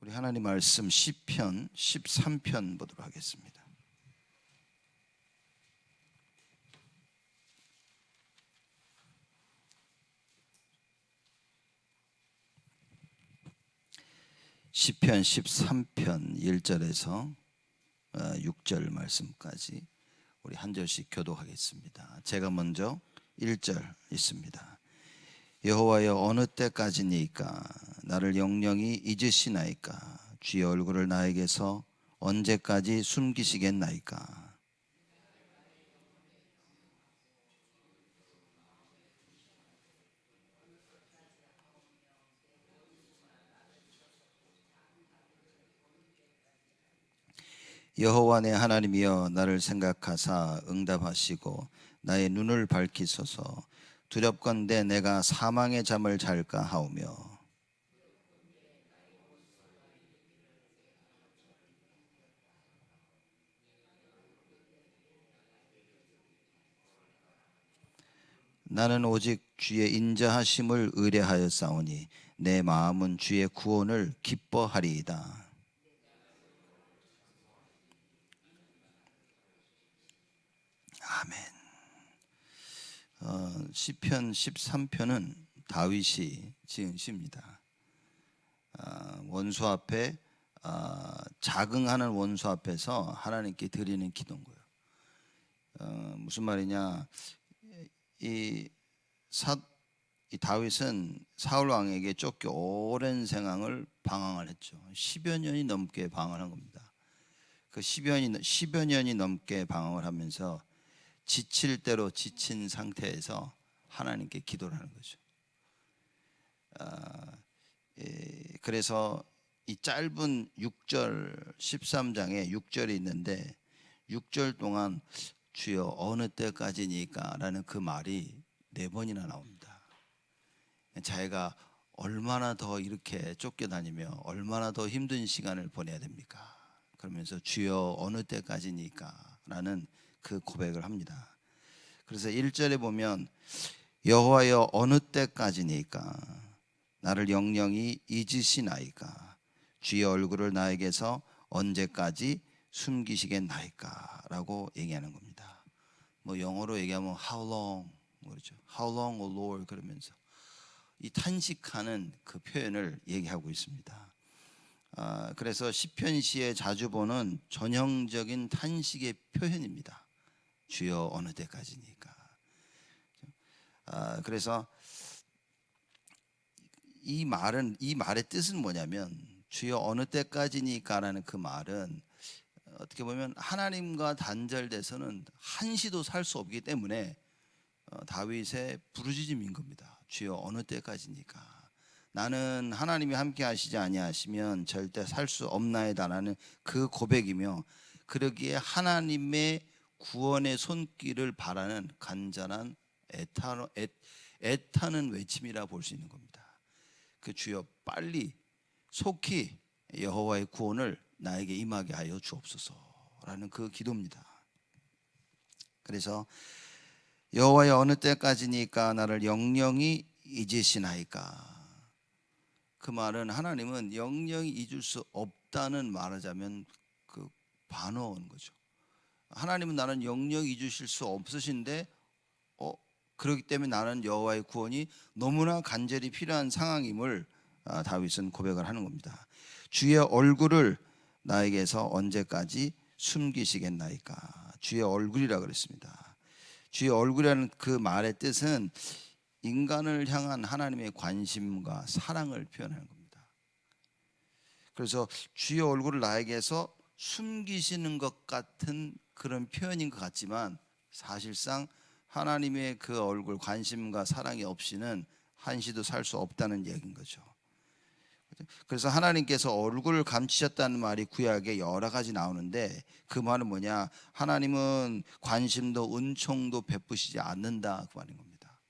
우리 하나님 말씀 시편 13편 보도록 하겠습니다. 시편 13편 1절에서 6절 말씀까지 우리 한 절씩 교독하겠습니다. 제가 먼저 1절 있습니다. 여호와여, 어느 때까지니까 나를 영영히 잊으시나이까? 주의 얼굴을 나에게서 언제까지 숨기시겠나이까? 여호와 내 하나님이여, 나를 생각하사 응답하시고 나의 눈을 밝히소서. 두렵건대 내가 사망의 잠을 잘까 하오며 나는 오직 주의 인자하심을 의뢰하였사오니 내 마음은 주의 구원을 기뻐하리이다. 아멘. 시편 13편은 다윗이 지은 시입니다. 원수 앞에 자긍하는 원수 앞에서 하나님께 드리는 기도인 거예요. 무슨 말이냐? 이 다윗은 사울 왕에게 쫓겨 오랜 생을 방황을 했죠. 10여 년이 넘게 방황을 한 겁니다. 그 10여 년이 넘게 방황을 하면서 지칠 대로 지친 상태에서 하나님께 기도를 하는 거죠. 그래서 이 짧은 6절 13장에 6절이 있는데 6절 동안 주여 어느 때까지니까 라는 그 말이 4번이나 나옵니다. 자기가 얼마나 더 이렇게 쫓겨다니며 얼마나 더 힘든 시간을 보내야 됩니까? 그러면서 주여 어느 때까지니까 라는 그 고백을 합니다. 그래서 1절에 보면 여호와여, 어느 때까지니까 나를 영영히 잊으시나이까? 주의 얼굴을 나에게서 언제까지 숨기시겠나이까? 라고 얘기하는 겁니다. 뭐 영어로 얘기하면 how long 그렇죠. How long, O Lord, 그러면서 이 탄식하는 그 표현을 얘기하고 있습니다. 그래서 시편시에 자주 보는 전형적인 탄식의 표현입니다. 주여 어느 때까지니까. 그래서 이 말의 뜻은 뭐냐면 주여 어느 때까지니까라는 그 말은 어떻게 보면 하나님과 단절돼서는 한시도 살 수 없기 때문에 다윗의 부르짖음인 겁니다. 주여 어느 때까지니까? 나는 하나님이 함께 하시지 아니하시면 절대 살 수 없나이다라는 그 고백이며, 그러기에 하나님의 구원의 손길을 바라는 간절한 애타는 외침이라 볼 수 있는 겁니다. 그 주여 빨리 속히 여호와의 구원을 나에게 임하게 하여 주옵소서라는 그 기도입니다. 그래서 여호와여, 어느 때까지니까 나를 영영히 잊으시나이까? 그 말은 하나님은 영영히 잊을 수 없다는, 말하자면 그 반어인 거죠. 하나님은 나는 영영히 잊으실 수 없으신데 그렇기 때문에 나는 여호와의 구원이 너무나 간절히 필요한 상황임을 다윗은 고백을 하는 겁니다. 주의 얼굴을 나에게서 언제까지 숨기시겠나이까? 주의 얼굴이라 그랬습니다. 주의 얼굴이라는 그 말의 뜻은 인간을 향한 하나님의 관심과 사랑을 표현하는 겁니다. 그래서 주의 얼굴을 나에게서 숨기시는 것 같은 그런 표현인 것 같지만, 사실상 하나님의 그 얼굴, 관심과 사랑이 없이는 한시도 살 수 없다는 얘기인 거죠. 그래서 하나님께서 얼굴을 감추셨다는 말이 구약에 여러 가지 나오는데, 그 말은 뭐냐? 하나님은 관심도 은총도 베푸시지 않는다, 그 말인 겁니다.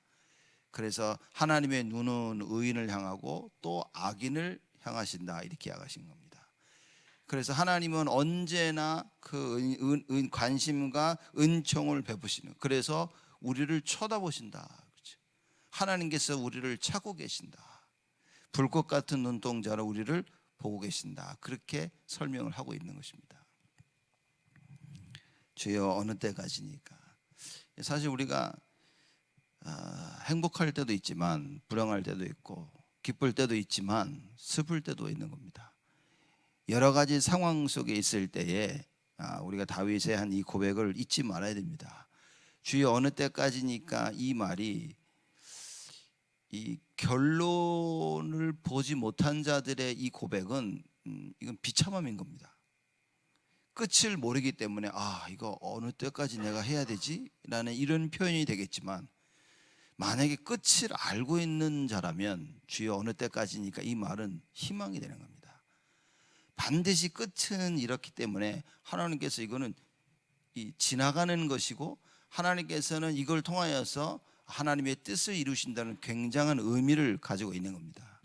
그래서 하나님의 눈은 의인을 향하고 또 악인을 향하신다, 이렇게 이야기하신 겁니다. 그래서 하나님은 언제나 그 관심과 은총을 베푸시는, 그래서 우리를 쳐다보신다, 그렇죠? 하나님께서 우리를 찾고 계신다. 불꽃 같은 눈동자로 우리를 보고 계신다. 그렇게 설명을 하고 있는 것입니다. 주여 어느 때까지니까. 사실 우리가 행복할 때도 있지만 불행할 때도 있고 기쁠 때도 있지만 슬플 때도 있는 겁니다. 여러 가지 상황 속에 있을 때에 우리가 다윗의 한 이 고백을 잊지 말아야 됩니다. 주여 어느 때까지니까 이 말이 이 결론을 보지 못한 자들의 이 고백은 이건 비참함인 겁니다. 끝을 모르기 때문에 이거 어느 때까지 내가 해야 되지? 라는 이런 표현이 되겠지만, 만약에 끝을 알고 있는 자라면 주여 어느 때까지니까 이 말은 희망이 되는 겁니다. 반드시 끝은 이렇기 때문에 하나님께서 이거는 지나가는 것이고, 하나님께서는 이걸 통하여서 하나님의 뜻을 이루신다는 굉장한 의미를 가지고 있는 겁니다.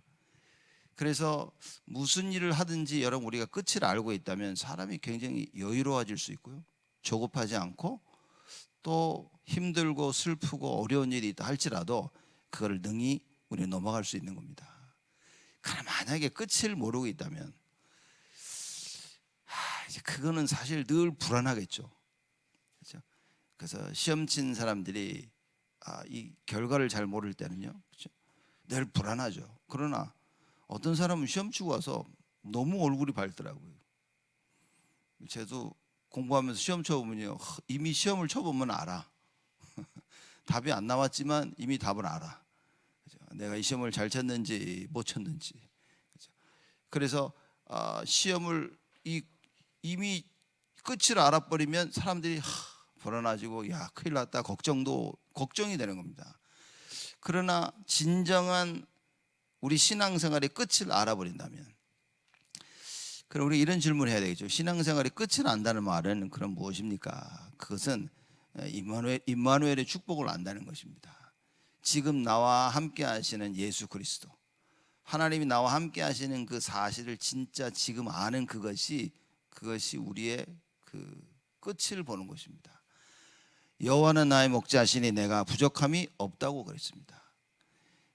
그래서 무슨 일을 하든지 여러분 우리가 끝을 알고 있다면 사람이 굉장히 여유로워질 수 있고요, 조급하지 않고, 또 힘들고 슬프고 어려운 일이 있다 할지라도 그걸 능히 우리는 넘어갈 수 있는 겁니다. 그러나 만약에 끝을 모르고 있다면 이제 그거는 사실 늘 불안하겠죠. 그렇죠? 그래서 시험 친 사람들이 이 결과를 잘 모를 때는요, 그렇죠? 늘 불안하죠. 그러나 어떤 사람은 시험 치고 와서 너무 얼굴이 밝더라고요. 저도 공부하면서 시험 쳐보면요, 이미 시험을 쳐보면 알아. 답이 안 나왔지만 이미 답을 알아. 그렇죠? 내가 이 시험을 잘 쳤는지 못 쳤는지. 그렇죠? 그래서 시험을 이미 끝을 알아버리면 사람들이 불안해지고 야 큰일 났다 걱정이 되는 겁니다. 그러나 진정한 우리 신앙생활의 끝을 알아버린다면, 그럼 우리 이런 질문을 해야 되겠죠. 신앙생활의 끝을 안다는 말은 그럼 무엇입니까? 그것은 임마누엘의 축복을 안다는 것입니다. 지금 나와 함께 하시는 예수 그리스도, 하나님이 나와 함께 하시는 그 사실을 진짜 지금 아는 그것이 우리의 그 끝을 보는 것입니다. 여호와는 나의 목자시니 내가 부족함이 없다고 그랬습니다.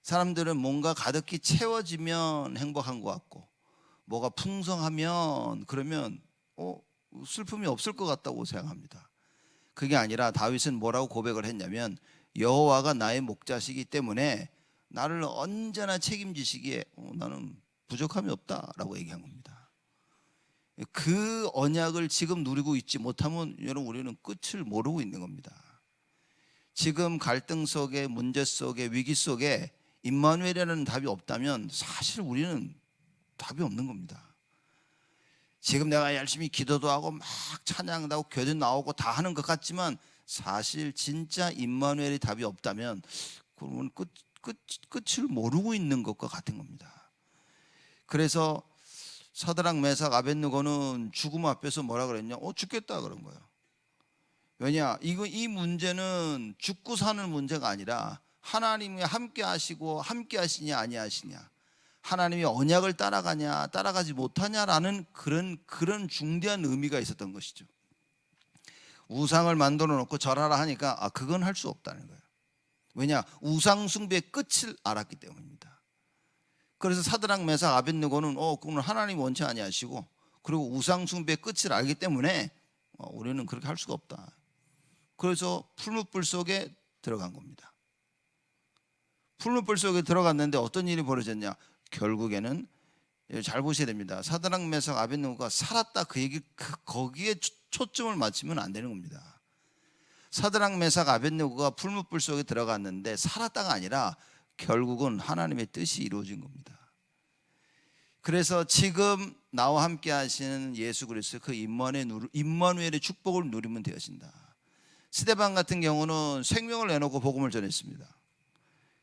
사람들은 뭔가 가득히 채워지면 행복한 것 같고, 뭐가 풍성하면 그러면 슬픔이 없을 것 같다고 생각합니다. 그게 아니라 다윗은 뭐라고 고백을 했냐면, 여호와가 나의 목자시기 때문에 나를 언제나 책임지시기에 나는 부족함이 없다라고 얘기한 겁니다. 그 언약을 지금 누리고 있지 못하면 여러분 우리는 끝을 모르고 있는 겁니다. 지금 갈등 속에, 문제 속에, 위기 속에 임마누엘이라는 답이 없다면 사실 우리는 답이 없는 겁니다. 지금 내가 열심히 기도도 하고 막 찬양도 하고 교회도 나오고 다 하는 것 같지만 사실 진짜 임마누엘의 답이 없다면 그러면 끝을 모르고 있는 것과 같은 겁니다. 그래서 사드락 메삭 아벳느고는 죽음 앞에서 뭐라 그랬냐? 죽겠다 그런 거예요. 왜냐? 이 문제는 죽고 사는 문제가 아니라 하나님이 함께 하시고 함께 하시냐 아니하시냐, 하나님의 언약을 따라가냐 따라가지 못하냐라는 그런 중대한 의미가 있었던 것이죠. 우상을 만들어 놓고 절하라 하니까 그건 할 수 없다는 거예요. 왜냐? 우상 숭배의 끝을 알았기 때문입니다. 그래서 사드락 메삭 아벳느고는 그건 하나님 원치 아니하시고, 그리고 우상 숭배의 끝을 알기 때문에 우리는 그렇게 할 수가 없다. 그래서 풀무불 속에 들어간 겁니다. 풀무불 속에 들어갔는데 어떤 일이 벌어졌냐? 결국에는 잘 보셔야 됩니다. 사드락 메삭 아벳느고가 살았다 거기에 초점을 맞추면 안 되는 겁니다. 사드락 메삭 아벳느고가 풀무불 속에 들어갔는데 살았다가 아니라 결국은 하나님의 뜻이 이루어진 겁니다. 그래서 지금 나와 함께 하시는 예수 그리스도 그 임마누엘의 축복을 누리면 되어진다. 스데반 같은 경우는 생명을 내놓고 복음을 전했습니다.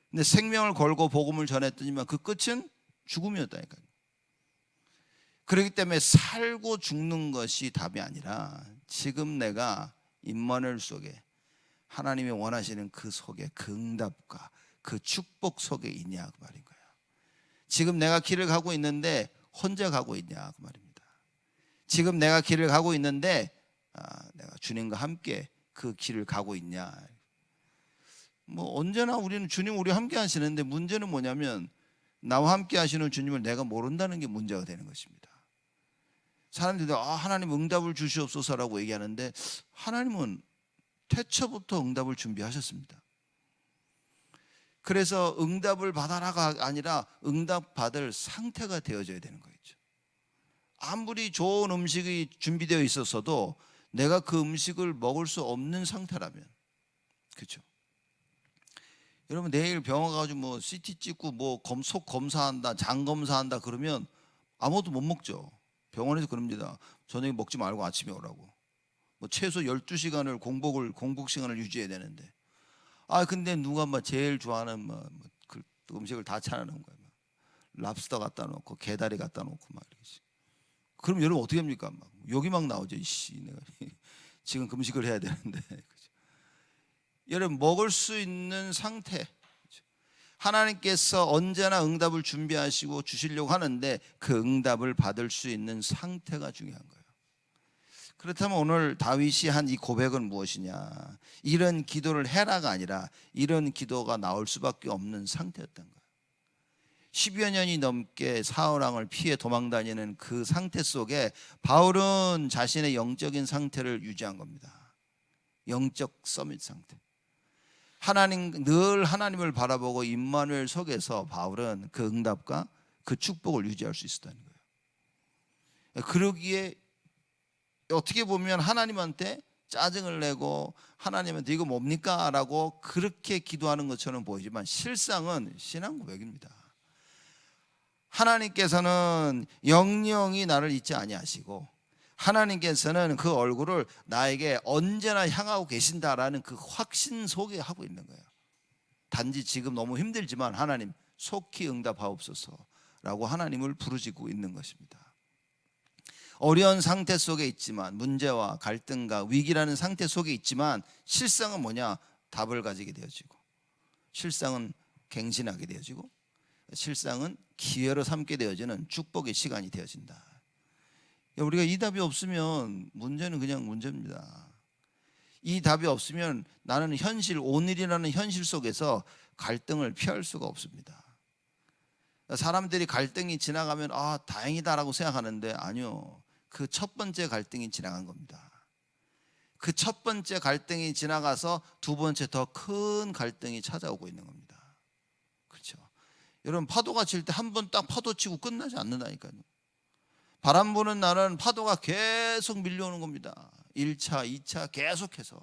근데 생명을 걸고 복음을 전했더니만 그 끝은 죽음이었다니까요. 그렇기 때문에 살고 죽는 것이 답이 아니라 지금 내가 임마누엘 속에 하나님이 원하시는 그 속에 그 응답과 그 축복 속에 있냐 그 말인 거예요. 지금 내가 길을 가고 있는데 혼자 가고 있냐 그 말입니다. 지금 내가 길을 가고 있는데 내가 주님과 함께 그 길을 가고 있냐. 언제나 우리는 주님 우리 함께 하시는데 문제는 뭐냐면 나와 함께 하시는 주님을 내가 모른다는 게 문제가 되는 것입니다. 사람들이 하나님 응답을 주시옵소서라고 얘기하는데 하나님은 태초부터 응답을 준비하셨습니다. 그래서 응답을 받아라가 아니라 응답 받을 상태가 되어져야 되는 거죠. 아무리 좋은 음식이 준비되어 있었어도 내가 그 음식을 먹을 수 없는 상태라면, 그렇죠? 여러분 내일 병원 가가지고 뭐 CT 찍고 뭐 속 검사한다, 장 검사한다 그러면 아무것도 못 먹죠. 병원에서 그럽니다. 저녁에 먹지 말고 아침에 오라고. 뭐 최소 12시간을 공복 시간을 유지해야 되는데. 근데 누가 막 제일 좋아하는 그 음식을 다 차려놓은 거예요. 랍스터 갖다 놓고 게다리 갖다 놓고 막 이러지. 그럼 여러분 어떻게 합니까? 막 욕이 막 나오죠. 내가 지금 금식을 해야 되는데. 그렇죠? 여러분 먹을 수 있는 상태. 그렇죠? 하나님께서 언제나 응답을 준비하시고 주시려고 하는데 그 응답을 받을 수 있는 상태가 중요한 거예요. 그렇다면 오늘 다윗이 한 이 고백은 무엇이냐? 이런 기도를 해라가 아니라 이런 기도가 나올 수밖에 없는 상태였던 거예요. 10여 년이 넘게 사울 왕을 피해 도망다니는 그 상태 속에 바울은 자신의 영적인 상태를 유지한 겁니다. 영적 서밋 상태. 늘 하나님을 바라보고 임마누엘 속에서 바울은 그 응답과 그 축복을 유지할 수 있었다는 거예요. 그러기에 어떻게 보면 하나님한테 짜증을 내고 하나님한테 이거 뭡니까? 라고 그렇게 기도하는 것처럼 보이지만 실상은 신앙 고백입니다. 하나님께서는 영영이 나를 잊지 아니하시고 하나님께서는 그 얼굴을 나에게 언제나 향하고 계신다라는 그 확신 속에 하고 있는 거예요. 단지 지금 너무 힘들지만 하나님 속히 응답하옵소서라고 하나님을 부르짖고 있는 것입니다. 어려운 상태 속에 있지만, 문제와 갈등과 위기라는 상태 속에 있지만 실상은 뭐냐? 답을 가지게 되어지고, 실상은 갱신하게 되어지고, 실상은 기회로 삼게 되어지는 축복의 시간이 되어진다. 우리가 이 답이 없으면 문제는 그냥 문제입니다. 이 답이 없으면 나는 오늘이라는 현실 속에서 갈등을 피할 수가 없습니다. 사람들이 갈등이 지나가면 다행이다라고 생각하는데 아니요. 그 첫 번째 갈등이 지나간 겁니다. 그 첫 번째 갈등이 지나가서 두 번째 더 큰 갈등이 찾아오고 있는 겁니다. 그렇죠? 여러분 파도가 칠 때 한 번 딱 파도 치고 끝나지 않는다니까요. 바람 부는 날은 파도가 계속 밀려오는 겁니다. 1차, 2차 계속해서.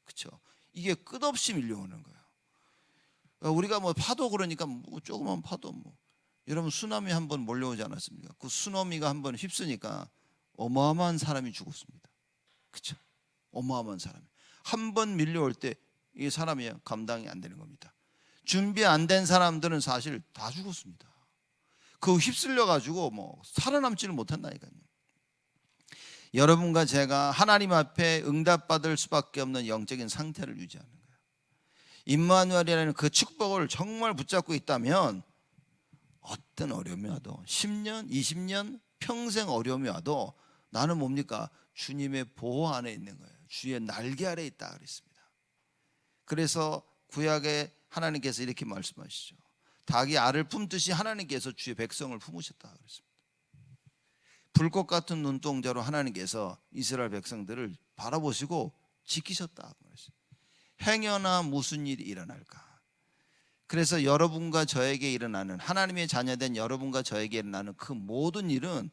그렇죠? 이게 끝없이 밀려오는 거예요. 우리가 뭐 파도 그러니까 조그만 파도 여러분 쓰나미 한번 몰려오지 않았습니까? 그 쓰나미가 한번 휩쓰니까 어마어마한 사람이 죽었습니다. 그렇죠? 어마어마한 사람이 한 번 밀려올 때 이 사람이 감당이 안 되는 겁니다. 준비 안 된 사람들은 사실 다 죽었습니다. 그 휩쓸려 가지고 살아남지를 못한다니까요. 여러분과 제가 하나님 앞에 응답받을 수밖에 없는 영적인 상태를 유지하는 거예요. 임마누엘이라는 그 축복을 정말 붙잡고 있다면 어떤 어려움이 와도 10년, 20년, 평생 어려움이 와도 나는 뭡니까? 주님의 보호 안에 있는 거예요. 주의 날개 아래 있다 그랬습니다. 그래서 구약에 하나님께서 이렇게 말씀하시죠. 닭이 알을 품듯이 하나님께서 주의 백성을 품으셨다 그랬습니다. 불꽃 같은 눈동자로 하나님께서 이스라엘 백성들을 바라보시고 지키셨다 그랬어요. 행여나 무슨 일이 일어날까? 그래서 여러분과 저에게 일어나는, 하나님의 자녀된 여러분과 저에게 일어나는 그 모든 일은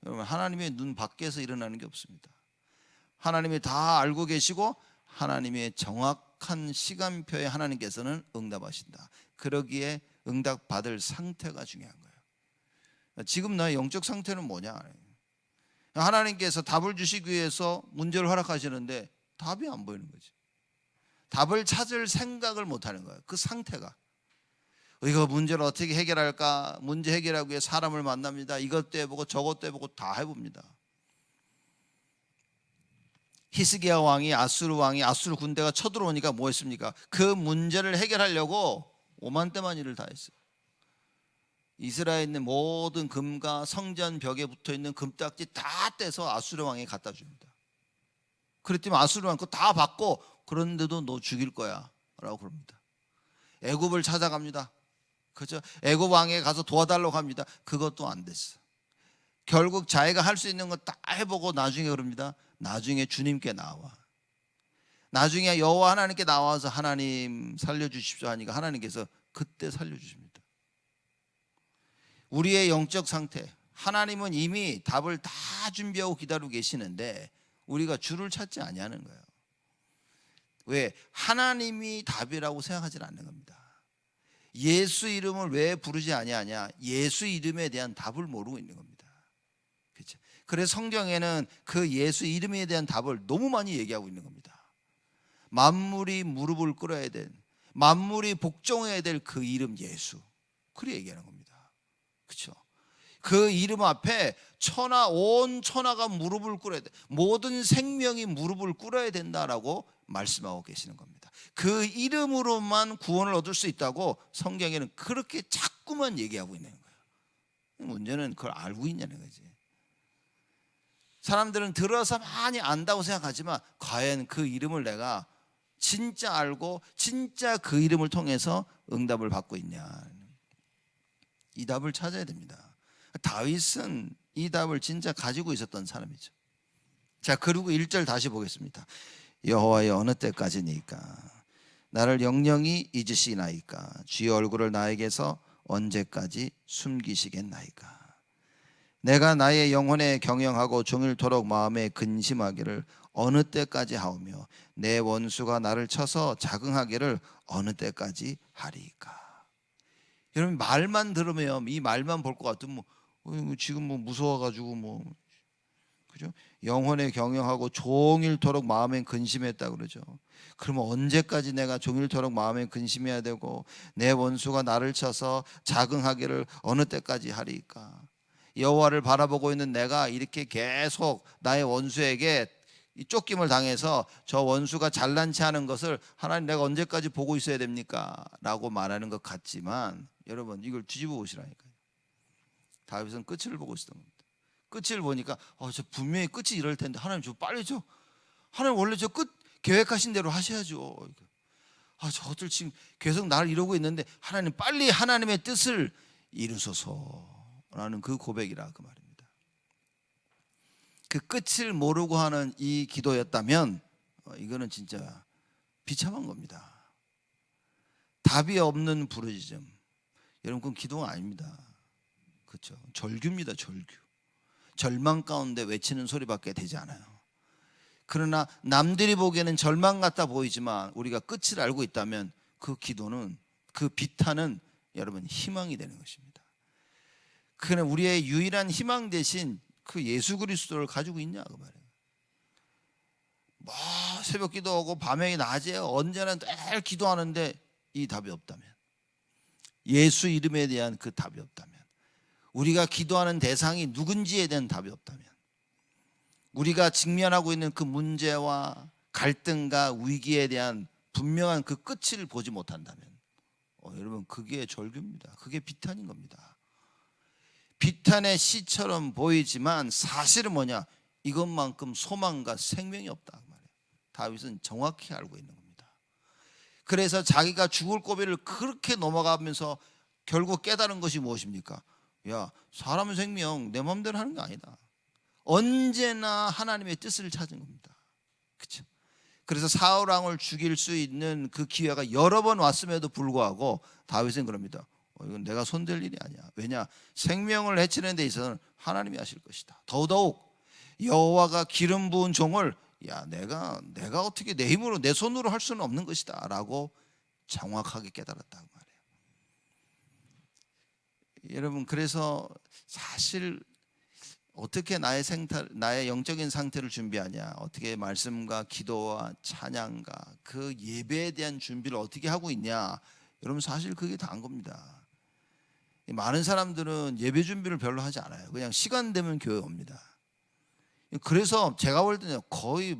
여러분 하나님의 눈 밖에서 일어나는 게 없습니다. 하나님이 다 알고 계시고 하나님의 정확한 시간표에 하나님께서는 응답하신다. 그러기에 응답받을 상태가 중요한 거예요. 지금 나의 영적 상태는 뭐냐? 하나님께서 답을 주시기 위해서 문제를 허락하시는데 답이 안 보이는 거지. 답을 찾을 생각을 못하는 거예요. 그 상태가. 이거 문제를 어떻게 해결할까? 문제 해결하기 위해 사람을 만납니다. 이것도 해보고 저것도 해보고 다 해봅니다. 히스기야 왕이 아수르 군대가 쳐들어오니까 뭐 했습니까? 그 문제를 해결하려고 오만때만 일을 다 했어요. 이스라엘에 있는 모든 금과 성전 벽에 붙어있는 금딱지 다 떼서 아수르 왕에 갖다 줍니다. 그랬더니 아수르 왕 그거 다 받고 그런데도 너 죽일 거야 라고 그럽니다. 애굽을 찾아갑니다. 그죠? 애굽 왕에게 가서 도와달라고 합니다. 그것도 안 됐어. 결국 자기가 할 수 있는 거 다 해보고 나중에 그럽니다. 나중에 주님께 나와. 나중에 여호와 하나님께 나와서 하나님 살려주십시오 하니까 하나님께서 그때 살려주십니다. 우리의 영적 상태, 하나님은 이미 답을 다 준비하고 기다리고 계시는데 우리가 줄을 찾지 아니하는 거예요. 왜? 하나님이 답이라고 생각하지 않는 겁니다. 예수 이름을 왜 부르지 아니하냐? 예수 이름에 대한 답을 모르고 있는 겁니다. 그렇죠? 그래서 성경에는 그 예수 이름에 대한 답을 너무 많이 얘기하고 있는 겁니다. 만물이 무릎을 꿇어야 된, 만물이 복종해야 될 그 이름 예수, 그래 얘기하는 겁니다. 그렇죠? 그 이름 앞에 천하, 온 천하가 무릎을 꿇어야 돼, 모든 생명이 무릎을 꿇어야 된다라고 말씀하고 계시는 겁니다. 그 이름으로만 구원을 얻을 수 있다고 성경에는 그렇게 자꾸만 얘기하고 있는 거예요. 문제는 그걸 알고 있냐는 거지. 사람들은 들어서 많이 안다고 생각하지만 과연 그 이름을 내가 진짜 알고 진짜 그 이름을 통해서 응답을 받고 있냐, 이 답을 찾아야 됩니다. 다윗은 이 답을 진짜 가지고 있었던 사람이죠. 자, 그리고 1절 다시 보겠습니다. 여호와여, 어느 때까지니까 나를 영영히 잊으시나이까? 주의 얼굴을 나에게서 언제까지 숨기시겠나이까? 내가 나의 영혼에 경영하고 종일토록 마음에 근심하기를 어느 때까지 하오며 내 원수가 나를 쳐서 자긍하기를 어느 때까지 하리이까? 여러분, 말만 들으면, 이 말만 볼 것 같으면 지금 무서워가지고 그죠? 영혼에 경영하고 종일토록 마음에 근심했다 그러죠. 그러면 언제까지 내가 종일토록 마음에 근심해야 되고 내 원수가 나를 쳐서 자긍하기를 어느 때까지 하리이까? 여호와를 바라보고 있는 내가 이렇게 계속 나의 원수에게 쫓김을 당해서 저 원수가 잘난치 하는 것을 하나님, 내가 언제까지 보고 있어야 됩니까? 라고 말하는 것 같지만 여러분, 이걸 뒤집어 보시라니까요. 다윗은 끝을 보고 있었던 겁니다. 끝을 보니까 저 분명히 끝이 이럴 텐데 하나님 저 빨리 줘. 하나님 원래 저 끝 계획하신 대로 하셔야죠. 저들 지금 계속 나를 이러고 있는데 하나님 빨리 하나님의 뜻을 이루소서라는 그 고백이라 그 말입니다. 그 끝을 모르고 하는 이 기도였다면 이거는 진짜 비참한 겁니다. 답이 없는 부르짖음, 여러분, 그건 기도가 아닙니다. 그렇죠? 절규입니다. 절규. 절망 가운데 외치는 소리밖에 되지 않아요. 그러나 남들이 보기에는 절망 같아 보이지만 우리가 끝을 알고 있다면 그 기도는, 그 비탄은 여러분 희망이 되는 것입니다. 그는 우리의 유일한 희망 대신 그 예수 그리스도를 가지고 있냐 그 말이에요. 새벽 기도하고 밤에 낮에 언제나 늘 기도하는데 이 답이 없다면, 예수 이름에 대한 그 답이 없다면, 우리가 기도하는 대상이 누군지에 대한 답이 없다면, 우리가 직면하고 있는 그 문제와 갈등과 위기에 대한 분명한 그 끝을 보지 못한다면 여러분, 그게 절규입니다. 그게 비탄인 겁니다. 비탄의 시처럼 보이지만 사실은 뭐냐? 이것만큼 소망과 생명이 없다 그 말이에요. 다윗은 정확히 알고 있는 겁니다. 그래서 자기가 죽을 고비를 그렇게 넘어가면서 결국 깨달은 것이 무엇입니까? 야, 사람의 생명 내 마음대로 하는 게 아니다. 언제나 하나님의 뜻을 찾은 겁니다. 그렇죠? 그래서 사울 왕을 죽일 수 있는 그 기회가 여러 번 왔음에도 불구하고 다윗은 그럽니다. 이건 내가 손댈 일이 아니야. 왜냐? 생명을 해치는 데 있어서는 하나님이 하실 것이다. 더더욱 여호와가 기름 부은 종을 내가 어떻게 내 힘으로 내 손으로 할 수는 없는 것이다 라고 정확하게 깨달았다고 말해요. 여러분, 그래서 사실 어떻게 나의 영적인 상태를 준비하냐, 어떻게 말씀과 기도와 찬양과 그 예배에 대한 준비를 어떻게 하고 있냐, 여러분 사실 그게 다인 겁니다. 많은 사람들은 예배 준비를 별로 하지 않아요. 그냥 시간 되면 교회 옵니다. 그래서 제가 볼 때는 거의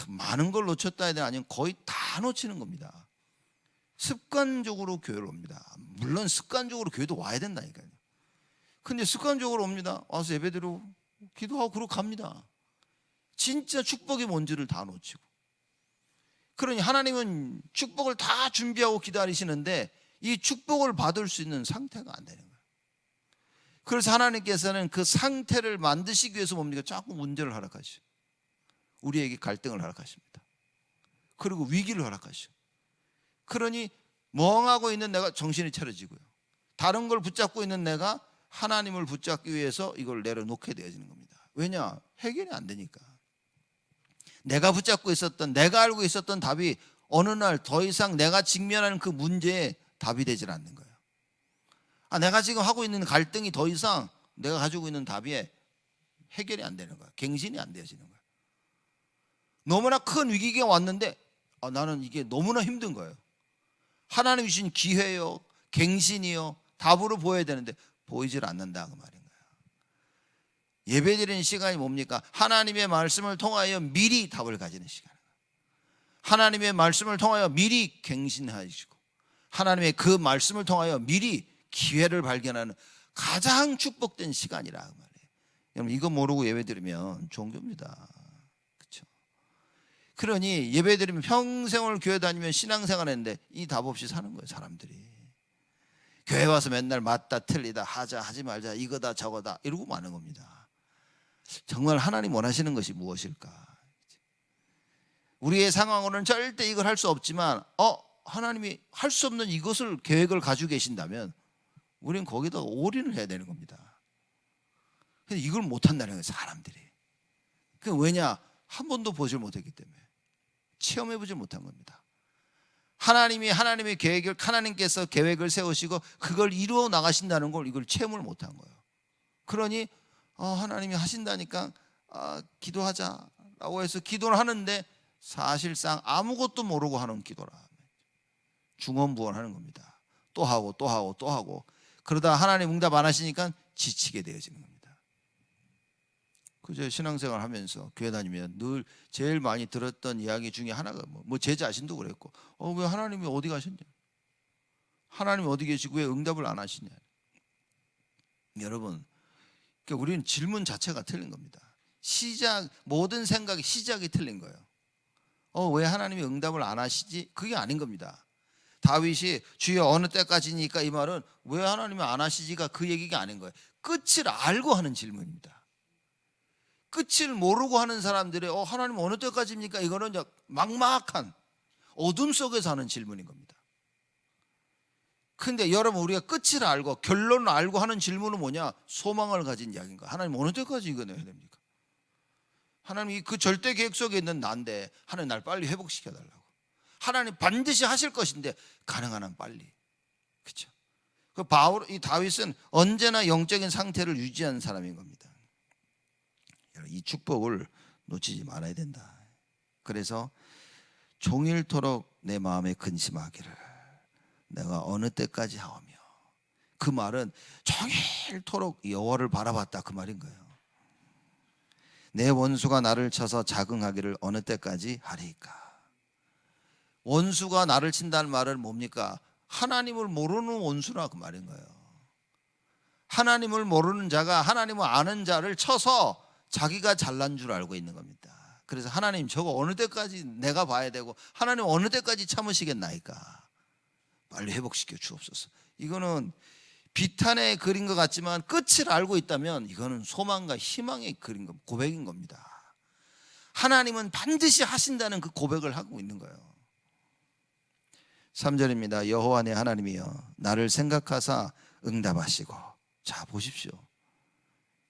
많은 걸 놓쳤다 해야 되나, 아니면 거의 다 놓치는 겁니다. 습관적으로 교회를 옵니다. 물론 습관적으로 교회도 와야 된다니까요. 근데 습관적으로 옵니다. 와서 예배드리고 기도하고 그러고 갑니다. 진짜 축복이 뭔지를 다 놓치고. 그러니 하나님은 축복을 다 준비하고 기다리시는데 이 축복을 받을 수 있는 상태가 안 되는 거예요. 그래서 하나님께서는 그 상태를 만드시기 위해서 뭡니까? 자꾸 문제를 허락하시죠. 우리에게 갈등을 허락하십니다. 그리고 위기를 허락하시죠. 그러니 멍하고 있는 내가 정신이 차려지고요, 다른 걸 붙잡고 있는 내가 하나님을 붙잡기 위해서 이걸 내려놓게 되어지는 겁니다. 왜냐? 해결이 안 되니까. 내가 붙잡고 있었던, 내가 알고 있었던 답이 어느 날 더 이상 내가 직면하는 그 문제에 답이 되질 않는 거예요. 내가 지금 하고 있는 갈등이 더 이상 내가 가지고 있는 답에 해결이 안 되는 거예요. 갱신이 안 되어지는 거예요. 너무나 큰 위기가 왔는데 나는 이게 너무나 힘든 거예요. 하나님이 주신 기회요, 갱신이요, 답으로 보여야 되는데 보이질 않는다 그 말인 거예요. 예배드리는 시간이 뭡니까? 하나님의 말씀을 통하여 미리 답을 가지는 시간. 하나님의 말씀을 통하여 미리 갱신하시고 하나님의 그 말씀을 통하여 미리 기회를 발견하는 가장 축복된 시간이라 그 말이에요. 여러분 이거 모르고 예배드리면 종교입니다. 그렇죠? 그러니 예배드리면 평생을 교회 다니면 신앙생활 했는데 이 답 없이 사는 거예요. 사람들이 교회 와서 맨날 맞다 틀리다 하자 하지 말자 이거다 저거다 이러고 마는 겁니다. 정말 하나님 원하시는 것이 무엇일까? 우리의 상황으로는 절대 이걸 할 수 없지만 하나님이 할 수 없는 이것을 계획을 가지고 계신다면 우리는 거기다 올인을 해야 되는 겁니다. 근데 이걸 못한다는 거예요. 사람들이. 그 왜냐? 한 번도 보질 못했기 때문에, 체험해보질 못한 겁니다. 하나님의 계획을, 하나님께서 계획을 세우시고 그걸 이루어 나가신다는 걸 이걸 체험을 못한 거예요. 그러니 하나님이 하신다니까 기도하자라고 해서 기도를 하는데 사실상 아무것도 모르고 하는 기도라. 중언부언하는 겁니다. 또 하고 또 하고 또 하고 그러다 하나님 응답 안 하시니까 지치게 되어지는 겁니다. 그저 신앙생활 하면서 교회 다니면 늘 제일 많이 들었던 이야기 중에 하나가 제 자신도 그랬고 왜 하나님이 어디 가셨냐, 하나님이 어디 계시고 왜 응답을 안 하시냐. 여러분 그러니까 우리는 질문 자체가 틀린 겁니다. 모든 생각의 시작이 틀린 거예요. 왜 하나님이 응답을 안 하시지? 그게 아닌 겁니다. 다윗이 주여 어느 때까지니까 이 말은 왜 하나님이 안 하시지가 그 얘기가 아닌 거예요. 끝을 알고 하는 질문입니다. 끝을 모르고 하는 사람들의 하나님 어느 때까지입니까? 이거는 막막한 어둠 속에서 하는 질문인 겁니다. 근데 여러분 우리가 끝을 알고 결론을 알고 하는 질문은 뭐냐? 소망을 가진 이야기인 거예요. 하나님 어느 때까지 이거 내야 됩니까? 하나님이 그 절대 계획 속에 있는 난데 하나님 날 빨리 회복시켜 달라고. 하나님 반드시 하실 것인데 가능한 한 빨리. 그렇죠? 이 다윗은 언제나 영적인 상태를 유지하는 사람인 겁니다. 이 축복을 놓치지 말아야 된다. 그래서 종일토록 내 마음에 근심하기를 내가 어느 때까지 하오며, 그 말은 종일토록 여호와를 바라봤다 그 말인 거예요. 내 원수가 나를 쳐서 자긍하기를 어느 때까지 하리이까. 원수가 나를 친다는 말은 뭡니까? 하나님을 모르는 원수라 그 말인 거예요. 하나님을 모르는 자가 하나님을 아는 자를 쳐서 자기가 잘난 줄 알고 있는 겁니다. 그래서 하나님 저거 어느 때까지 내가 봐야 되고 하나님 어느 때까지 참으시겠나이까. 빨리 회복시켜 주옵소서. 이거는 비탄에 그린 것 같지만 끝을 알고 있다면 이거는 소망과 희망의 그린 것, 고백인 겁니다. 하나님은 반드시 하신다는 그 고백을 하고 있는 거예요. 3절입니다. 여호와 내 하나님이여 나를 생각하사 응답하시고. 자 보십시오.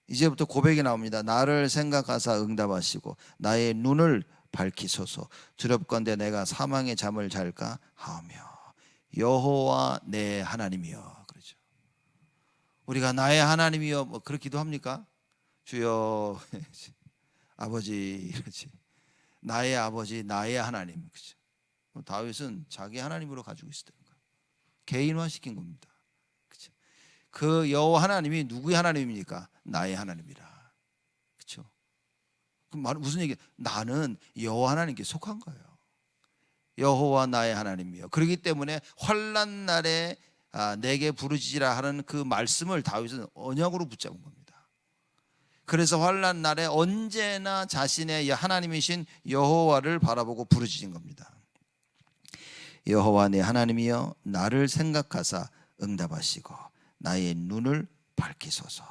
이제부터 고백이 나옵니다. 나를 생각하사 응답하시고 나의 눈을 밝히소서. 두렵건대 내가 사망의 잠을 잘까 하며. 여호와 내 하나님이여. 그렇죠. 우리가 나의 하나님이여 그렇게 기도합니까? 주여 아버지 이러지. 나의 아버지 나의 하나님. 그렇죠. 다윗은 자기 하나님으로 가지고 있었던 거예요. 개인화시킨 겁니다. 그렇죠. 그 여호와 하나님이 누구의 하나님입니까? 나의 하나님이라. 그렇죠. 그럼 무슨 얘기예요? 나는 여호와 하나님께 속한 거예요. 여호와 나의 하나님이요. 그렇기 때문에 환난 날에 내게 부르짖으라 하는 그 말씀을 다윗은 언약으로 붙잡은 겁니다. 그래서 환난 날에 언제나 자신의 하나님이신 여호와를 바라보고 부르짖은 겁니다. 여호와 내 하나님이여 나를 생각하사 응답하시고 나의 눈을 밝히소서.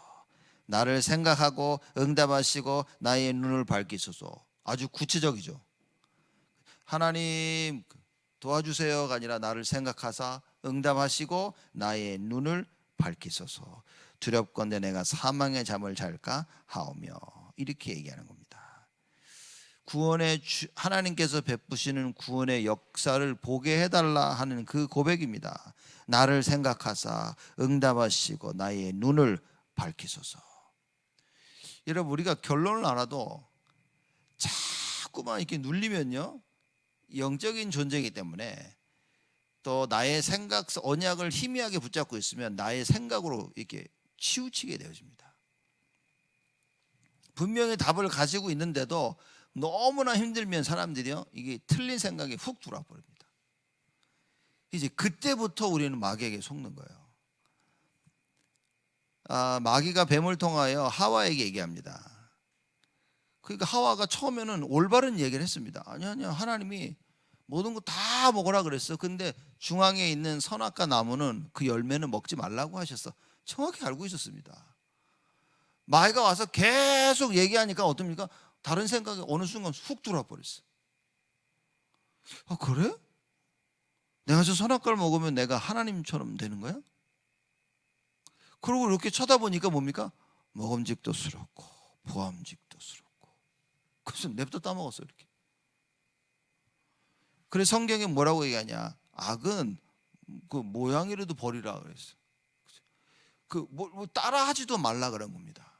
나를 생각하고 응답하시고 나의 눈을 밝히소서. 아주 구체적이죠. 하나님 도와주세요가 아니라 나를 생각하사 응답하시고 나의 눈을 밝히소서. 두렵건대 내가 사망의 잠을 잘까 하오며, 이렇게 얘기하는 겁니다. 구원의 하나님께서 베푸시는 구원의 역사를 보게 해달라 하는 그 고백입니다. 나를 생각하사 응답하시고 나의 눈을 밝히소서. 여러분, 우리가 결론을 알아도 자꾸만 이렇게 눌리면요, 영적인 존재이기 때문에 또 나의 생각, 언약을 희미하게 붙잡고 있으면 나의 생각으로 이렇게 치우치게 되어집니다. 분명히 답을 가지고 있는데도 너무나 힘들면 사람들이요, 이게 틀린 생각에 훅 들어와 버립니다. 이제 그때부터 우리는 마귀에게 속는 거예요. 마귀가 뱀을 통하여 하와에게 얘기합니다. 그러니까 하와가 처음에는 올바른 얘기를 했습니다. 아니야, 하나님이 모든 거 다 먹으라 그랬어. 근데 중앙에 있는 선악과 나무는 그 열매는 먹지 말라고 하셨어. 정확히 알고 있었습니다. 마귀가 와서 계속 얘기하니까 어떻습니까? 다른 생각이 어느 순간 훅 들어와 버렸어. 그래? 내가 저 선악과를 먹으면 내가 하나님처럼 되는 거야? 그리고 이렇게 쳐다보니까 뭡니까? 먹음직도스럽고 보암직도스럽고. 그래서 냅다 따먹었어 이렇게. 그래서 성경에 뭐라고 얘기하냐? 악은 그 모양이라도 버리라 그랬어. 뭐 따라하지도 말라 그런 겁니다.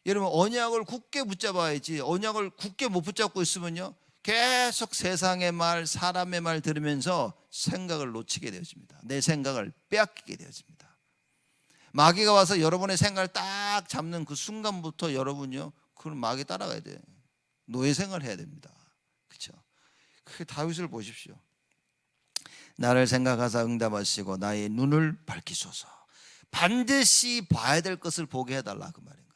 여러분, 언약을 굳게 붙잡아야지. 언약을 굳게 못 붙잡고 있으면요, 계속 세상의 말, 사람의 말 들으면서 생각을 놓치게 되어집니다. 내 생각을 빼앗기게 되어집니다. 마귀가 와서 여러분의 생각을 딱 잡는 그 순간부터 여러분요, 그럼 마귀 따라가야 돼. 노예 생활을 해야 됩니다. 그렇죠? 그 다윗을 보십시오. 나를 생각하사 응답하시고 나의 눈을 밝히소서. 반드시 봐야 될 것을 보게 해달라, 그 말인 거예요.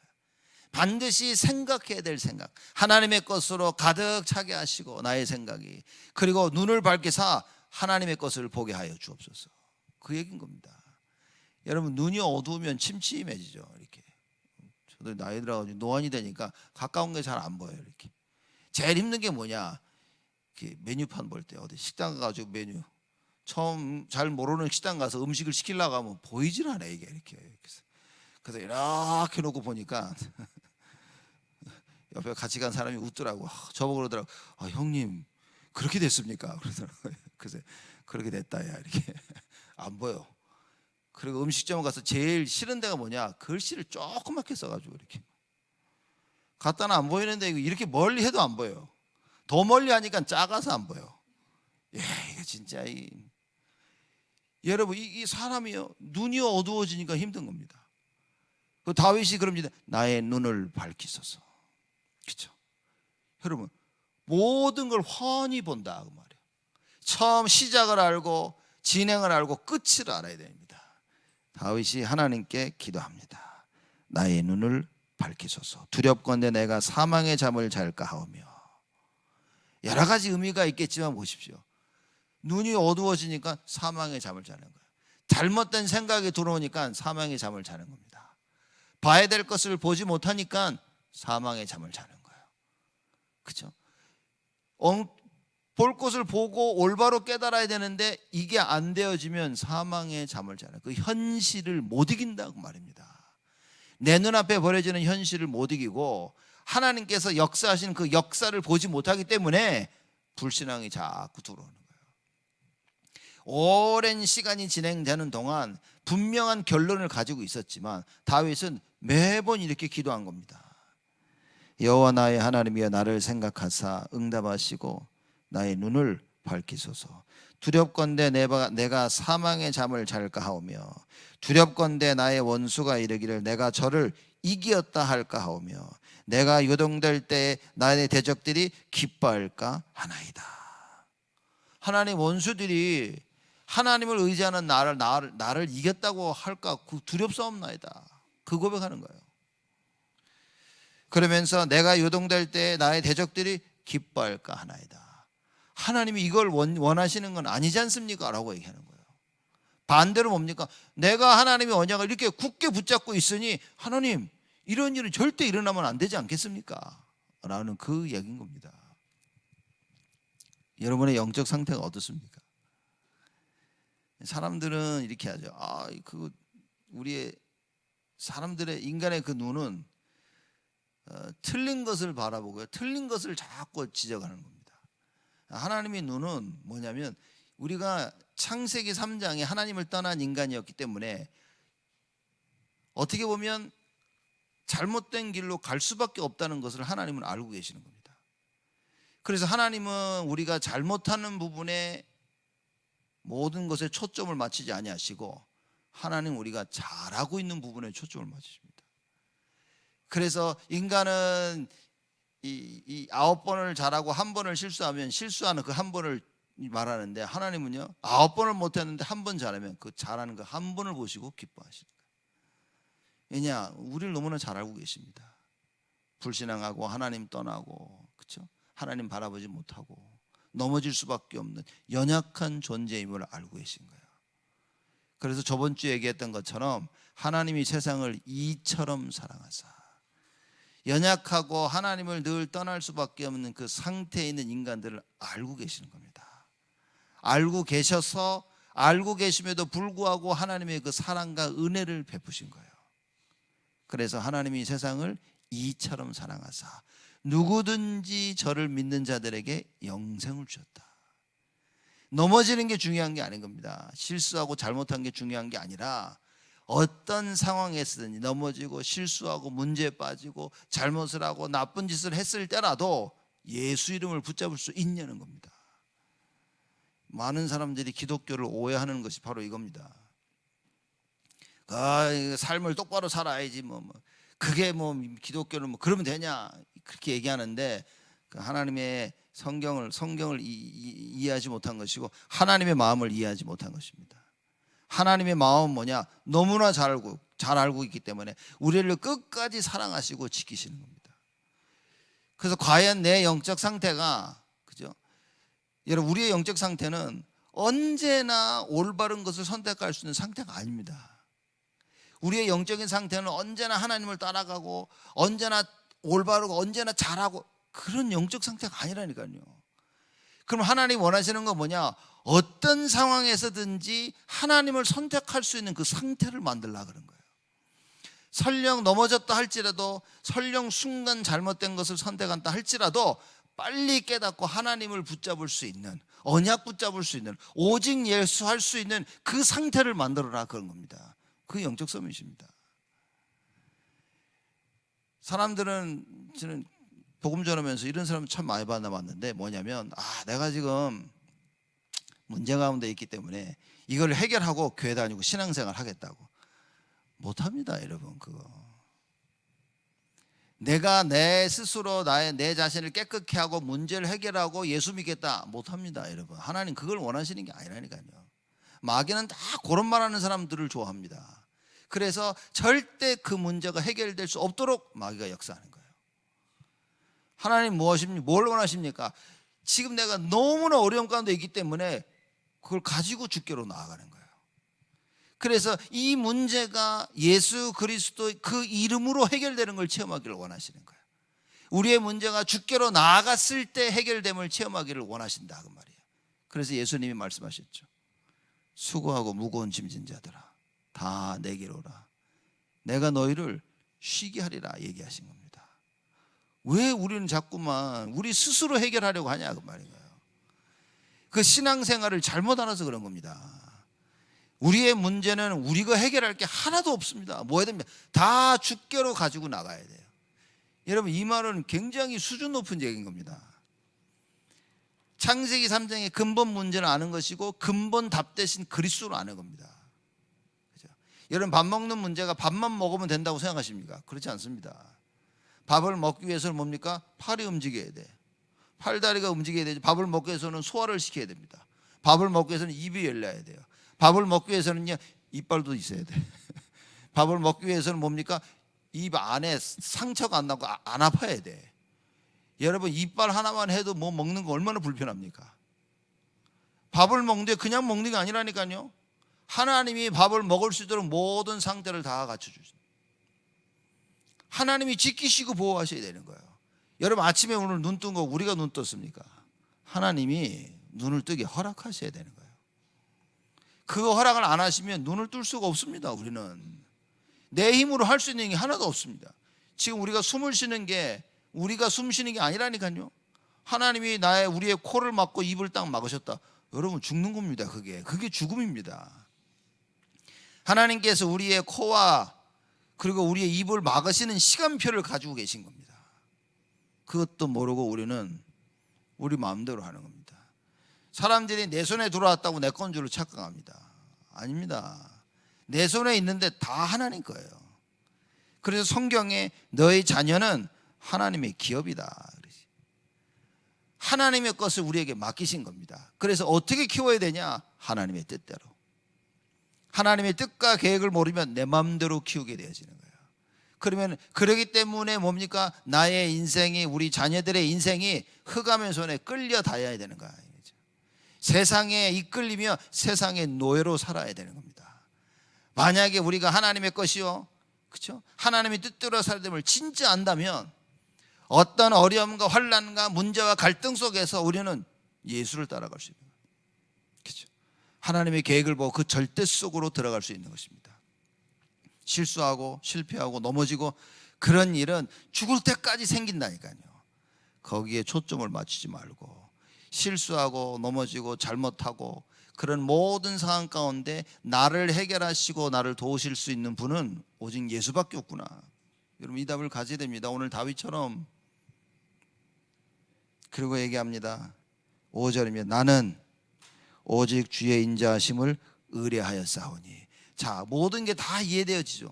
반드시 생각해야 될 생각, 하나님의 것으로 가득 차게 하시고 나의 생각이, 그리고 눈을 밝히사 하나님의 것을 보게 하여 주옵소서. 그 얘기인 겁니다. 여러분, 눈이 어두우면 침침해지죠. 이렇게 저도 나이 들어가지고 노안이 되니까 가까운 게 잘 안 보여요. 이렇게 제일 힘든 게 뭐냐? 메뉴판 볼 때 어디 식당 가가지고 메뉴 처음 잘 모르는 식당 가서 음식을 시키려고 하면 보이질 않아 이게 이렇게. 그래서 이렇게 놓고 보니까 옆에 같이 간 사람이 웃더라고. 저보고 그러더라고. 형님 그렇게 됐습니까? 그러더라고요. 그래서 그렇게 됐다 야 이렇게. 안 보여. 그리고 음식점 가서 제일 싫은 데가 뭐냐? 글씨를 조그맣게 써가지고 이렇게 갖다는 안 보이는데 이렇게 멀리 해도 안 보여요. 더 멀리 하니까 작아서 안 보여. 이게 진짜 여러분, 이 사람이요, 눈이 어두워지니까 힘든 겁니다. 그 다윗이 그럽니다. 나의 눈을 밝히소서. 그렇죠? 여러분, 모든 걸 훤히 본다 그 말이에요. 처음 시작을 알고 진행을 알고 끝을 알아야 됩니다. 다윗이 하나님께 기도합니다. 나의 눈을 밝히소서. 두렵건대 내가 사망의 잠을 잘까 하오며. 여러 가지 의미가 있겠지만 보십시오. 눈이 어두워지니까 사망의 잠을 자는 거예요. 잘못된 생각이 들어오니까 사망의 잠을 자는 겁니다. 봐야 될 것을 보지 못하니까 사망의 잠을 자는 거예요. 그렇죠? 볼 것을 보고 올바로 깨달아야 되는데 이게 안 되어지면 사망의 잠을 자는, 그 현실을 못 이긴다고 말입니다. 내 눈앞에 벌어지는 현실을 못 이기고 하나님께서 역사하시는 그 역사를 보지 못하기 때문에 불신앙이 자꾸 들어오는 거예요. 오랜 시간이 진행되는 동안 분명한 결론을 가지고 있었지만 다윗은 매번 이렇게 기도한 겁니다. 여호와 나의 하나님이여 나를 생각하사 응답하시고 나의 눈을 밝히소서. 두렵건대 내가 사망의 잠을 잘까 하오며 두렵건대 나의 원수가 이르기를 내가 저를 이기었다 할까 하오며 내가 요동될 때 나의 대적들이 기뻐할까 하나이다. 하나님 원수들이 하나님을 의지하는 나를 이겼다고 할까 두렵사옵나이다. 그 고백하는 거예요. 그러면서 내가 요동될 때 나의 대적들이 기뻐할까 하나이다. 하나님이 이걸 원하시는 건 아니지 않습니까? 라고 얘기하는 거예요. 반대로 뭡니까? 내가 하나님의 언약을 이렇게 굳게 붙잡고 있으니 하나님 이런 일은 절대 일어나면 안 되지 않겠습니까? 라는 그 얘기인 겁니다. 여러분의 영적 상태가 어떻습니까? 사람들은 이렇게 하죠. 우리의 사람들의 인간의 그 눈은 틀린 것을 바라보고요, 틀린 것을 자꾸 지적하는 겁니다. 하나님의 눈은 뭐냐면 우리가 창세기 3장에 하나님을 떠난 인간이었기 때문에 어떻게 보면 잘못된 길로 갈 수밖에 없다는 것을 하나님은 알고 계시는 겁니다. 그래서 하나님은 우리가 잘못하는 부분에 모든 것에 초점을 맞추지 아니하시고 하나님 우리가 잘하고 있는 부분에 초점을 맞추십니다. 그래서 인간은 이 9번을 잘하고 1번을 실수하면 실수하는 그 1번을 말하는데 하나님은요 9번을 못했는데 1번 잘하면 그 잘하는 그 1번을 보시고 기뻐하시는 거예요. 왜냐? 우리를 너무나 잘 알고 계십니다. 불신앙하고 하나님 떠나고, 그렇죠? 하나님 바라보지 못하고 넘어질 수밖에 없는 연약한 존재임을 알고 계신 거예요. 그래서 저번 주에 얘기했던 것처럼 하나님이 세상을 이처럼 사랑하사, 연약하고 하나님을 늘 떠날 수밖에 없는 그 상태에 있는 인간들을 알고 계시는 겁니다. 알고 계셔서 알고 계심에도 불구하고 하나님의 그 사랑과 은혜를 베푸신 거예요. 그래서 하나님이 세상을 이처럼 사랑하사 누구든지 저를 믿는 자들에게 영생을 주셨다. 넘어지는 게 중요한 게 아닌 겁니다. 실수하고 잘못한 게 중요한 게 아니라 어떤 상황에서든지 넘어지고 실수하고 문제에 빠지고 잘못을 하고 나쁜 짓을 했을 때라도 예수 이름을 붙잡을 수 있냐는 겁니다. 많은 사람들이 기독교를 오해하는 것이 바로 이겁니다. 삶을 똑바로 살아야지 그게 기독교는 그러면 되냐 그렇게 얘기하는데 하나님의 성경을 이해하지 못한 것이고 하나님의 마음을 이해하지 못한 것입니다. 하나님의 마음은 뭐냐? 너무나 잘 알고 있기 때문에 우리를 끝까지 사랑하시고 지키시는 겁니다. 그래서 과연 내 영적 상태가, 그죠? 여러분, 우리의 영적 상태는 언제나 올바른 것을 선택할 수 있는 상태가 아닙니다. 우리의 영적인 상태는 언제나 하나님을 따라가고 언제나 올바르고 언제나 잘하고 그런 영적 상태가 아니라니까요. 그럼 하나님 원하시는 건 뭐냐? 어떤 상황에서든지 하나님을 선택할 수 있는 그 상태를 만들려고 그런 거예요. 설령 넘어졌다 할지라도, 설령 순간 잘못된 것을 선택한다 할지라도 빨리 깨닫고 하나님을 붙잡을 수 있는, 언약 붙잡을 수 있는, 오직 예수 할 수 있는 그 상태를 만들어라 그런 겁니다. 그 영적 서밋입니다. 사람들은, 저는 복음 전하면서 이런 사람 참 많이 만나봤는데 뭐냐면 내가 지금 문제 가운데 있기 때문에 이걸 해결하고 교회 다니고 신앙생활 하겠다고. 못합니다 여러분. 그거 내가 내 스스로 내 자신을 깨끗게 하고 문제를 해결하고 예수 믿겠다, 못합니다 여러분. 하나님 그걸 원하시는 게 아니라니까요. 마귀는 다 그런 말하는 사람들을 좋아합니다. 그래서 절대 그 문제가 해결될 수 없도록 마귀가 역사하는 거예요. 하나님 뭘 원하십니까? 지금 내가 너무나 어려움 가운데 있기 때문에 그걸 가지고 주께로 나아가는 거예요. 그래서 이 문제가 예수 그리스도 그 이름으로 해결되는 걸 체험하기를 원하시는 거예요. 우리의 문제가 주께로 나아갔을 때 해결됨을 체험하기를 원하신다 그 말이에요. 그래서 예수님이 말씀하셨죠. 수고하고 무거운 짐진 자들아 다 내게로 오라. 내가 너희를 쉬게 하리라 얘기하신 겁니다. 왜 우리는 자꾸만 우리 스스로 해결하려고 하냐 그 말이에요. 그 신앙생활을 잘못 알아서 그런 겁니다. 우리의 문제는 우리가 해결할 게 하나도 없습니다. 뭐 해야 됩니까? 다 주께로 가지고 나가야 돼요. 여러분 이 말은 굉장히 수준 높은 얘기인 겁니다. 창세기 3장의 근본 문제를 아는 것이고 근본 답 대신 그리스도를 아는 겁니다. 그렇죠? 여러분 밥 먹는 문제가 밥만 먹으면 된다고 생각하십니까? 그렇지 않습니다. 밥을 먹기 위해서는 뭡니까? 팔이 움직여야 돼. 팔다리가 움직여야 되지. 밥을 먹기 위해서는 소화를 시켜야 됩니다. 밥을 먹기 위해서는 입이 열려야 돼요. 밥을 먹기 위해서는요 이빨도 있어야 돼. 밥을 먹기 위해서는 뭡니까? 입 안에 상처가 안 나고 안 아파야 돼. 여러분 이빨 하나만 해도 뭐 먹는 거 얼마나 불편합니까? 밥을 먹는데 그냥 먹는 게 아니라니까요. 하나님이 밥을 먹을 수 있도록 모든 상태를 다 갖춰주십니다. 하나님이 지키시고 보호하셔야 되는 거예요. 여러분 아침에 오늘 눈 뜬 거 우리가 눈 떴습니까? 하나님이 눈을 뜨게 허락하셔야 되는 거예요. 그 허락을 안 하시면 눈을 뜰 수가 없습니다. 우리는 내 힘으로 할 수 있는 게 하나도 없습니다. 지금 우리가 숨을 쉬는 게 우리가 숨 쉬는 게 아니라니까요. 하나님이 우리의 코를 막고 입을 딱 막으셨다. 여러분 죽는 겁니다. 그게 죽음입니다. 하나님께서 우리의 코와 그리고 우리의 입을 막으시는 시간표를 가지고 계신 겁니다. 그것도 모르고 우리는 우리 마음대로 하는 겁니다. 사람들이 내 손에 들어왔다고 내 건 줄 착각합니다. 아닙니다. 내 손에 있는데 다 하나님 거예요. 그래서 성경에 너의 자녀는 하나님의 기업이다. 하나님의 것을 우리에게 맡기신 겁니다. 그래서 어떻게 키워야 되냐? 하나님의 뜻대로. 하나님의 뜻과 계획을 모르면 내 마음대로 키우게 되어지는 거예요. 그러면 그러기 때문에 뭡니까? 나의 인생이, 우리 자녀들의 인생이 흑암의 손에 끌려 다녀야 되는 거예요. 세상에 이끌리며 세상의 노예로 살아야 되는 겁니다. 만약에 우리가 하나님의 것이요, 그렇죠? 하나님의 뜻대로 살됨을 진짜 안다면 어떤 어려움과 환난과 문제와 갈등 속에서 우리는 예수를 따라갈 수 있는 거예요. 그렇죠? 하나님의 계획을 보고 그 절대 속으로 들어갈 수 있는 것입니다. 실수하고 실패하고 넘어지고 그런 일은 죽을 때까지 생긴다니까요. 거기에 초점을 맞추지 말고 실수하고 넘어지고 잘못하고 그런 모든 상황 가운데 나를 해결하시고 나를 도우실 수 있는 분은 오직 예수밖에 없구나. 여러분 이 답을 가져야 됩니다. 오늘 다윗처럼. 그리고 얘기합니다. 5절이면 나는 오직 주의 인자하심을 의뢰하였사오니. 자, 모든 게 다 이해되어지죠.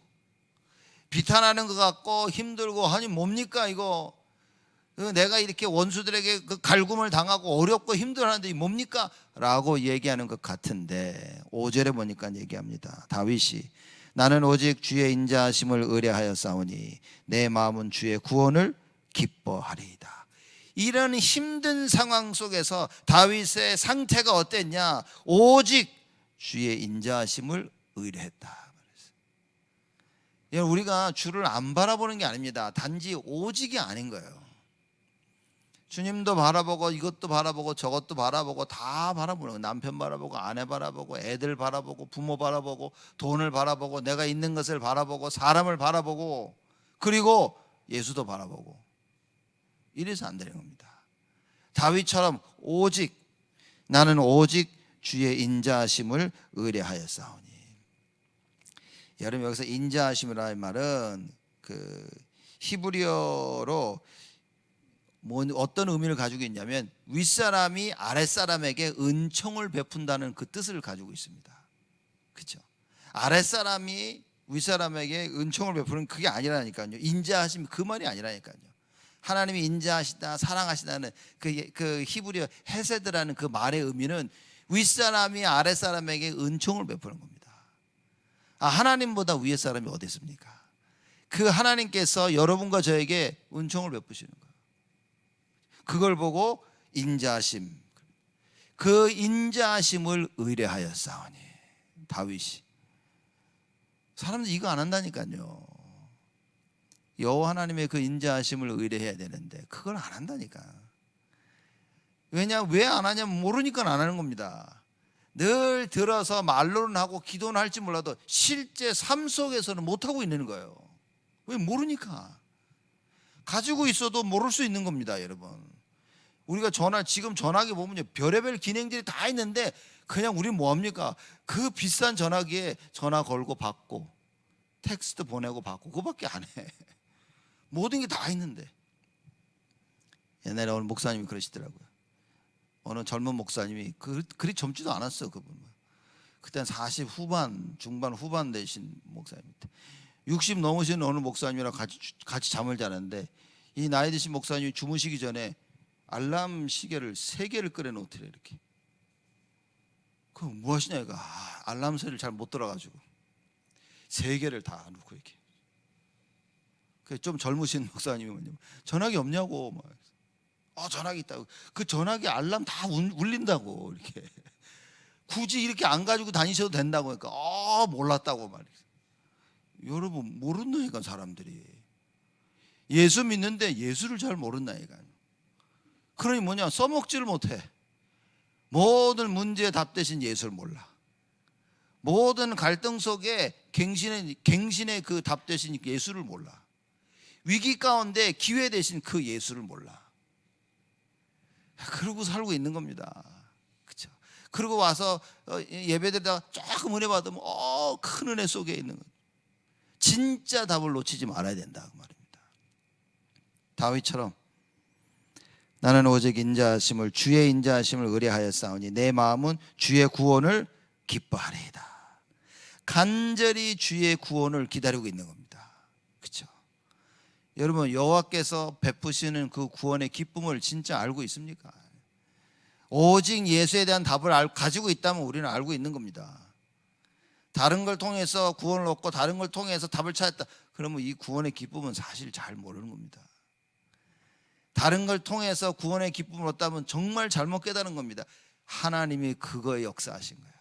비탄하는 것 같고 힘들고 아니 뭡니까 이거. 내가 이렇게 원수들에게 그 갈굼을 당하고 어렵고 힘들어하는데 뭡니까? 라고 얘기하는 것 같은데 5절에 보니까 얘기합니다. 다윗이 나는 오직 주의 인자하심을 의뢰하였사오니 내 마음은 주의 구원을 기뻐하리이다. 이런 힘든 상황 속에서 다윗의 상태가 어땠냐? 오직 주의 인자하심을 의뢰했다. 우리가 주를 안 바라보는 게 아닙니다. 단지 오직이 아닌 거예요. 주님도 바라보고 이것도 바라보고 저것도 바라보고 다 바라보는 거예요. 남편 바라보고 아내 바라보고 애들 바라보고 부모 바라보고 돈을 바라보고 내가 있는 것을 바라보고 사람을 바라보고 그리고 예수도 바라보고 이래서 안 되는 겁니다. 다윗처럼 오직 나는 오직 주의 인자하심을 의뢰하였사오니. 여러분 여기서 인자하심이라는 말은 그 히브리어로 어떤 의미를 가지고 있냐면 윗사람이 아랫사람에게 은총을 베푼다는 그 뜻을 가지고 있습니다. 그렇죠? 아랫사람이 윗사람에게 은총을 베푸는 그게 아니라니까요. 인자하심 그 말이 아니라니까요. 하나님이 인자하시다 사랑하시다는 그 히브리어 헤세드라는 그 말의 의미는 윗사람이 아랫사람에게 은총을 베푸는 겁니다. 하나님보다 위에 사람이 어디 있습니까? 그 하나님께서 여러분과 저에게 은총을 베푸시는 거예요. 그걸 보고 인자하심, 그 인자하심을 의뢰하였사오니. 다윗이. 사람들 이거 안 한다니까요. 여호와 하나님의 그 인자하심을 의뢰해야 되는데 그걸 안 한다니까. 왜 안 하냐면 모르니까 안 하는 겁니다. 늘 들어서 말로는 하고 기도는 할지 몰라도 실제 삶 속에서는 못하고 있는 거예요. 왜? 모르니까. 가지고 있어도 모를 수 있는 겁니다, 여러분. 우리가 지금 전화기 보면 별의별 기능들이 다 있는데 그냥 우리 뭐합니까? 그 비싼 전화기에 전화 걸고 받고 텍스트 보내고 받고 그거밖에 안 해. 모든 게 다 있는데. 옛날에 어느 목사님이 그러시더라고요. 어느 젊은 목사님이 그리 젊지도 않았어요, 그분. 그때는 40 후반, 중반 후반 되신 목사님인데 60 넘으신 어느 목사님이랑 같이 잠을 자는데 이 나이 드신 목사님이 주무시기 전에 알람 시계를 3개를 끄려 놓더래 이렇게. 그럼 뭐 하시냐 이거. 알람 소리를 잘 못 들어가지고 3개를 다 놓고 이렇게. 좀 젊으신 목사님이 뭐냐면 전화기 없냐고. 전화기 있다고. 그 전화기 알람 다 울린다고 이렇게. 굳이 이렇게 안 가지고 다니셔도 된다고 하니까 몰랐다고 말이에요. 여러분 모른다니까 사람들이. 예수 믿는데 예수를 잘 모른다니까. 그러니 뭐냐, 써먹지를 못해. 모든 문제의 답 대신 예수를 몰라. 모든 갈등 속에 갱신의 그 답 대신 예수를 몰라. 위기 가운데 기회 대신 그 예수를 몰라. 그러고 살고 있는 겁니다. 그렇죠? 그리고 와서 예배드리다가 조금 은혜 받으면 큰 은혜 속에 있는 거예요. 진짜 답을 놓치지 말아야 된다 그 말입니다. 다윗처럼 나는 오직 주의 인자하심을 의뢰하였사오니 내 마음은 주의 구원을 기뻐하리이다. 간절히 주의 구원을 기다리고 있는 겁니다. 그렇죠? 여러분 여호와께서 베푸시는 그 구원의 기쁨을 진짜 알고 있습니까? 오직 예수에 대한 답을 가지고 있다면 우리는 알고 있는 겁니다. 다른 걸 통해서 구원을 얻고 다른 걸 통해서 답을 찾았다, 그러면 이 구원의 기쁨은 사실 잘 모르는 겁니다. 다른 걸 통해서 구원의 기쁨을 얻다면 정말 잘못 깨달은 겁니다. 하나님이 그거에 역사하신 거예요.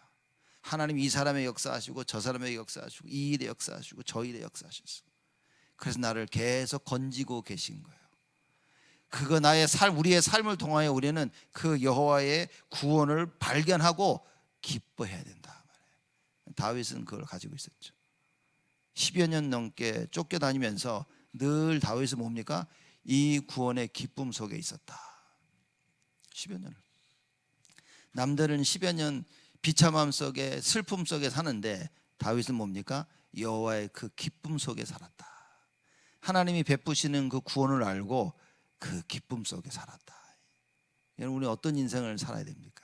하나님이 이 사람의 역사하시고 저 사람의 역사하시고 이 일에 역사하시고 저 일에 역사하셨어. 그래서 나를 계속 건지고 계신 거예요. 그거 우리의 삶을 통하여 우리는 그 여호와의 구원을 발견하고 기뻐해야 된다 말이에요. 다윗은 그걸 가지고 있었죠. 10여 년 넘게 쫓겨다니면서 늘 다윗은 뭡니까? 이 구원의 기쁨 속에 있었다. 10여 년을. 남들은 10여 년 비참함 속에 슬픔 속에 사는데 다윗은 뭡니까? 여호와의 그 기쁨 속에 살았다. 하나님이 베푸시는 그 구원을 알고 그 기쁨 속에 살았다. 여러분 우리 어떤 인생을 살아야 됩니까?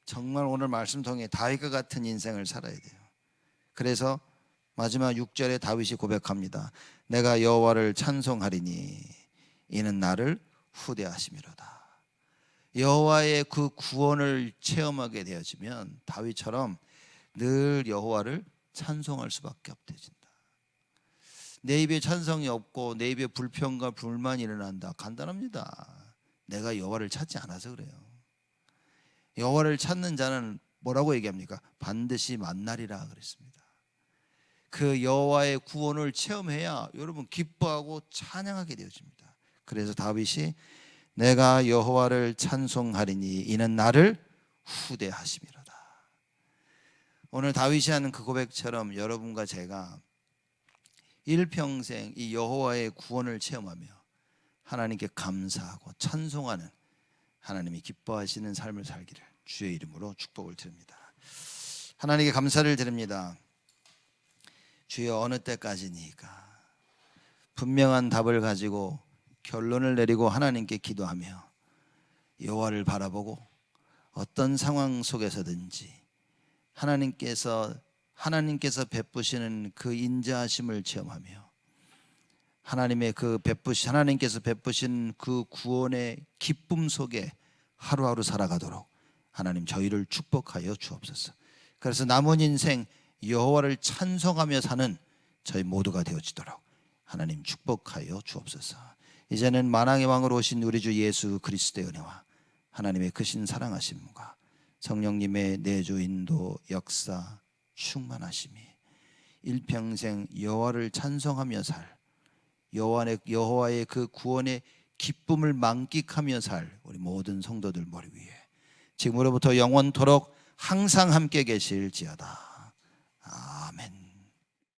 정말 오늘 말씀 통해 다윗과 같은 인생을 살아야 돼요. 그래서 마지막 6절에 다윗이 고백합니다. 내가 여호와를 찬송하리니 이는 나를 후대하심이로다. 여호와의 그 구원을 체험하게 되어지면 다윗처럼 늘 여호와를 찬송할 수밖에 없대진다. 내 입에 찬성이 없고 내 입에 불평과 불만이 일어난다. 간단합니다. 내가 여호와를 찾지 않아서 그래요. 여호와를 찾는 자는 뭐라고 얘기합니까? 반드시 만나리라 그랬습니다. 그 여호와의 구원을 체험해야 여러분 기뻐하고 찬양하게 되어집니다. 그래서 다윗이 내가 여호와를 찬송하리니 이는 나를 후대하심이로다. 오늘 다윗이 하는 그 고백처럼 여러분과 제가 일평생 이 여호와의 구원을 체험하며 하나님께 감사하고 찬송하는, 하나님이 기뻐하시는 삶을 살기를 주의 이름으로 축복을 드립니다. 하나님께 감사를 드립니다. 주여 어느 때까지니까 분명한 답을 가지고 결론을 내리고 하나님께 기도하며 여호와를 바라보고 어떤 상황 속에서든지 하나님께서 베푸시는 그 인자하심을 체험하며 하나님께서 베푸신 그 구원의 기쁨 속에 하루하루 살아가도록 하나님 저희를 축복하여 주옵소서. 그래서 남은 인생 여호와를 찬송하며 사는 저희 모두가 되어지도록 하나님 축복하여 주옵소서. 이제는 만왕의 왕으로 오신 우리 주 예수 그리스도의 은혜와 하나님의 크신 사랑하심과 성령님의 내주 인도 역사 충만하심이 일평생 여호와를 찬송하며 살, 여호와의 그 구원의 기쁨을 만끽하며 살 우리 모든 성도들 머리 위에 지금으로부터 영원토록 항상 함께 계실지어다. 아멘.